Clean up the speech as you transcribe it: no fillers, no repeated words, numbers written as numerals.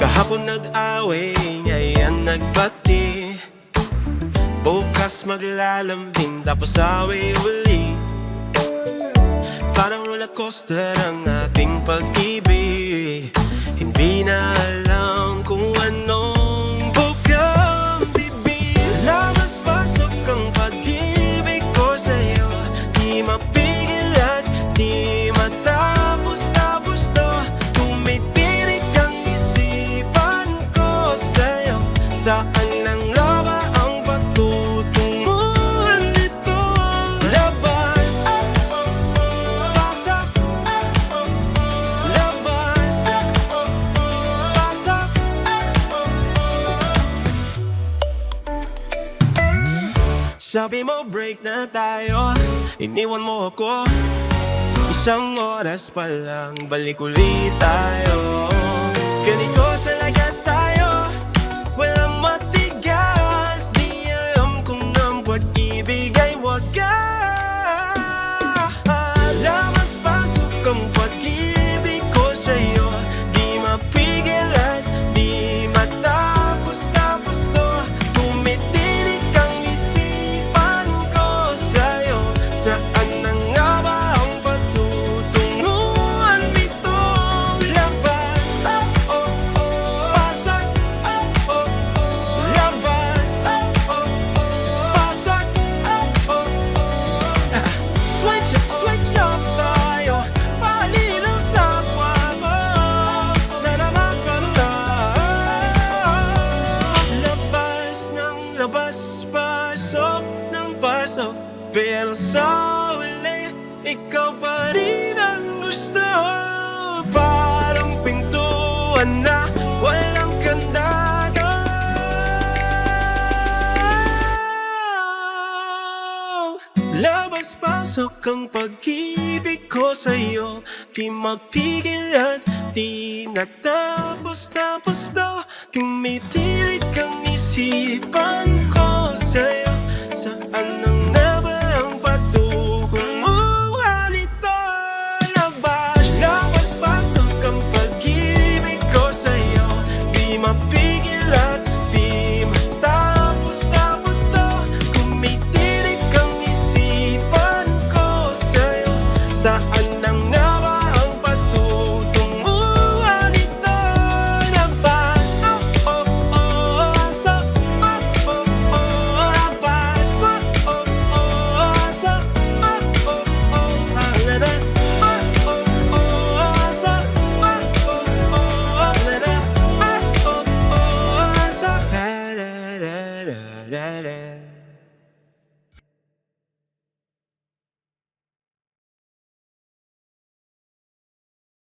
Kahapon nag-away, ngayon nagbati. Bukas maglalambing, tapos away uli. Parang rollercoaster ang ating pag-ibig. Hindi na alam kung anong bukang bibig. Labas-pasok ang pag-ibig ko sa'yo. Di mapigil at di matapos-tapos to. Tumitirik ang isipan ko sa'yo. Saan lang laba ang patutunguhan dito? Labas, pasok. Labas, pasok. Sabi mo break na tayo, iniwan mo ako. Isang oras pa lang, balik ulit tayo. Ganito talaga tayo, walang matigas. Di alam kung ang pag-ibig ay wagas. Labas-pasok ang pag-ibig ko sa'yo. Di mapigil at di matapos-tapos to. Tumitirik ang isipan ko sa'yo. Saan na nga ba ang patutunguhan dito? Labas, pasok. Labas, pasok. Switch up tayo, palinaw sa kwarto. Nananakanta. Labas ng labas, pasok ng pasok. Pero sa huli, ikaw pa rin ang gusto. Parang pintuan na walang kandado. Labas-pasok ang pag-ibig ko sa'yo. Di mapigil at di natapos-tapos to. Tumitirik ang isipan